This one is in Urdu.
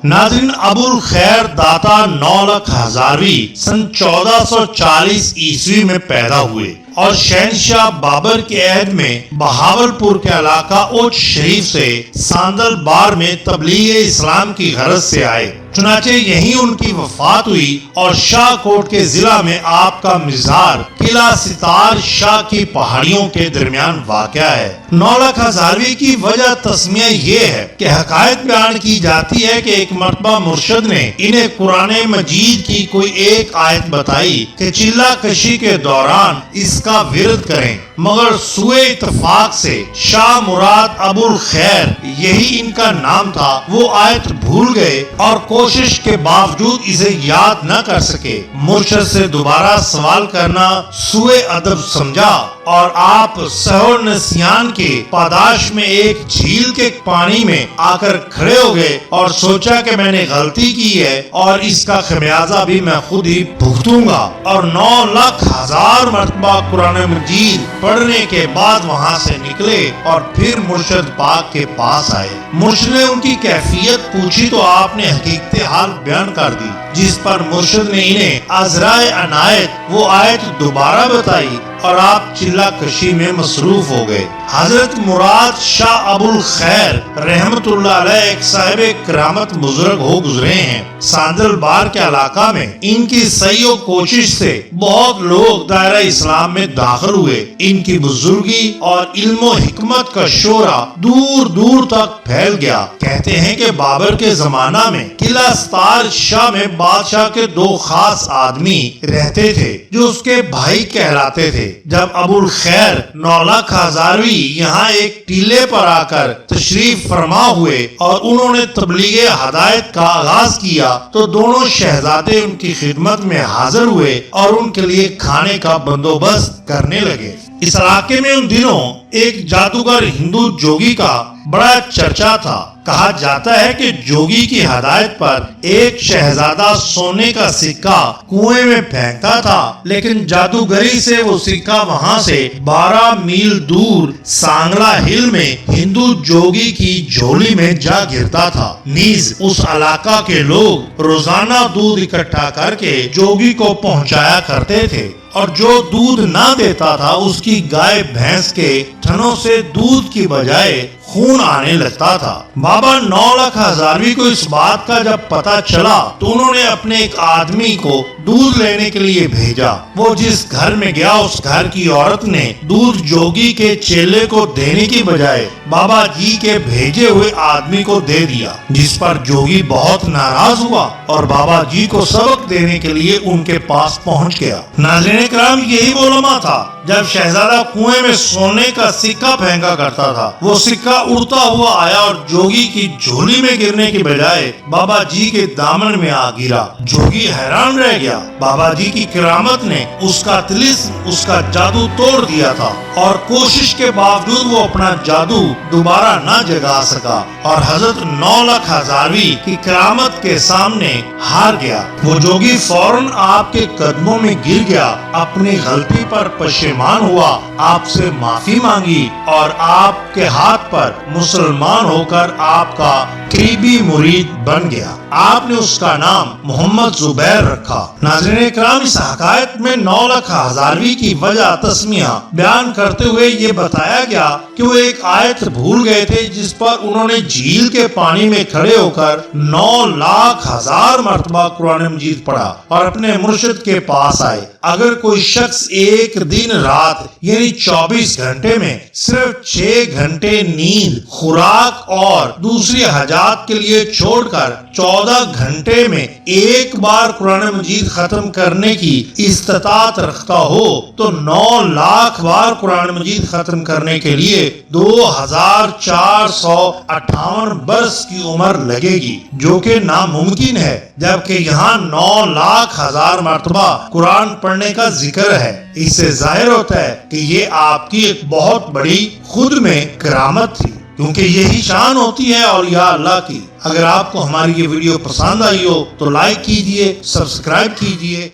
ناظرین، ابو الخیر داتا 9 لکھ ہزاروی سن 1440 عیسوی میں پیدا ہوئے اور شہنشاہ بابر کے عہد میں بہاولپور کے علاقہ اوچھ شریف سے ساندل بار میں تبلیغ اسلام کی غرض سے آئے۔ چنانچہ یہیں ان کی وفات ہوئی اور شاہ کوٹ کے ضلع میں آپ کا مزار قلعہ ستار شاہ کی پہاڑیوں کے درمیان واقع ہے۔ 9 لکھ ہزاروی کی وجہ تسمیہ یہ ہے کہ حقائق بیان کی جاتی ہے کہ ایک مرتبہ مرشد نے انہیں قرآن مجید کی کوئی ایک آیت بتائی کہ چلہ کشی کے دوران اس کا ورد کریں، مگر سوئے اتفاق سے شاہ مراد ابو الخیر یہی ان کا نام تھا، وہ آیت بھول گئے اور کوشش کے باوجود اسے یاد نہ کر سکے۔ مرشد سے دوبارہ سوال کرنا سوئے ادب سمجھا اور آپ سہو نسیان کے پاداش میں ایک جھیل کے پانی میں آ کر کھڑے ہو گئے اور سوچا کہ میں نے غلطی کی ہے اور اس کا خمیازہ بھی میں خود ہی بھگتوں گا، اور 9 لکھ ہزار مرتبہ قرآن مجید پڑھنے کے بعد وہاں سے نکلے اور پھر مرشد پاک کے پاس آئے۔ مرشد نے ان کی کیفیت پوچھی تو آپ نے حقیقت حال بیان کر دی، جس پر مرشد نے انہیں عذرائے عنایت وہ آیت دوبارہ بتائی اور آپ چلہ کشی میں مصروف ہو گئے۔ حضرت مراد شاہ ابو الخیر رحمت اللہ علیہ ایک صاحب کرامت بزرگ ہو گزرے ہیں۔ ساندل بار کے علاقہ میں ان کی سعی و کوشش سے بہت لوگ دائرہ اسلام میں داخل ہوئے۔ ان کی بزرگی اور علم و حکمت کا شعرہ دور دور تک پھیل گیا۔ کہتے ہیں کہ بابر کے زمانہ میں قلعہ ستار شاہ میں بادشاہ کے 2 خاص آدمی رہتے تھے جو اس کے بھائی کہلاتے تھے۔ جب ابو الخیر 9 لکھ ہزاروی یہاں ایک ٹیلے پر آ کر تشریف فرما ہوئے اور انہوں نے تبلیغ ہدایت کا آغاز کیا تو دونوں شہزادے ان کی خدمت میں حاضر ہوئے اور ان کے لیے کھانے کا بندوبست کرنے لگے۔ اس علاقے میں ان دنوں ایک جادوگر ہندو جوگی کا بڑا چرچا تھا۔ کہا جاتا ہے کہ جوگی کی ہدایت پر ایک شہزادہ سونے کا سکہ کنویں میں پھینکتا تھا، لیکن جادوگری سے وہ سکہ وہاں سے 12 میل دور سانگلا ہل میں ہندو جوگی کی جھولی میں جا گرتا تھا۔ نیز اس علاقہ کے لوگ روزانہ دودھ اکٹھا کر کے جوگی کو پہنچایا کرتے تھے، اور جو دودھ نہ دیتا تھا اس کی گائے بھینس کے تھنوں سے دودھ کی بجائے خون آنے لگتا تھا۔ بابا 9 لکھ ہزاروی کو اس بات کا جب پتا چلا تو انہوں نے اپنے ایک آدمی کو دودھ لینے کے لیے بھیجا۔ وہ جس گھر میں گیا اس گھر کی عورت نے دودھ جوگی کے چیلے کو دینے کی بجائے بابا جی کے بھیجے ہوئے آدمی کو دے دیا، جس پر جوگی بہت ناراض ہوا اور بابا جی کو سبق دینے کے لیے ان کے پاس پہنچ گیا۔ ناظرین کرام، یہی وہ لمحہ تھا جب شہزادہ کنویں میں سونے کا سکہ پھینکا کرتا تھا۔ وہ سکہ اڑتا ہوا آیا اور جوگی کی جھولی میں گرنے کی بجائے بابا جی کے دامن میں آ گرا۔ جوگی حیران رہ گیا۔ بابا جی کی کرامت نے اس کا طلسم، اس کا جادو توڑ دیا تھا، اور کوشش کے باوجود وہ اپنا جادو دوبارہ نہ جگا سکا اور حضرت 9 لکھ ہزاروی کی کرامت کے سامنے ہار گیا۔ وہ جوگی فوراً آپ کے قدموں میں گر گیا، اپنی غلطی پر پشیمان ہوا، آپ سے معافی مانگی اور آپ کے ہاتھ پر مسلمان ہو کر آپ کا قریبی مرید بن گیا۔ آپ نے اس کا نام محمد زبیر رکھا۔ ناظرین اکرام، اس حقائق میں 9 لکھ ہزاروی کی وجہ تسمیہ بیان کرتے ہوئے یہ بتایا گیا کہ وہ ایک آیت بھول گئے تھے جس پر انہوں نے جھیل کے پانی میں کھڑے ہو کر 9 لاکھ ہزار مرتبہ قرآن مجید پڑھا اور اپنے مرشد کے پاس آئے۔ اگر کوئی شخص ایک دن رات یعنی 24 گھنٹے میں صرف 6 گھنٹے نیند، خوراک اور دوسری حاجات کے لیے چھوڑ کر 14 گھنٹے میں ایک بار قرآن مجید ختم کرنے کی استطاعت رکھتا ہو تو 9 لاکھ بار قرآن مجید ختم کرنے کے لیے 2458 برس کی عمر لگے گی، جو کہ ناممکن ہے، جبکہ یہاں 9 لاکھ ہزار مرتبہ قرآن پڑھنے کا ذکر ہے۔ اس سے ظاہر ہوتا ہے کہ یہ آپ کی ایک بہت بڑی خود میں کرامت تھی، کیونکہ یہی شان ہوتی ہے اولیاء اللہ کی۔ اگر آپ کو ہماری یہ ویڈیو پسند آئی ہو تو لائک کیجئے، سبسکرائب کیجئے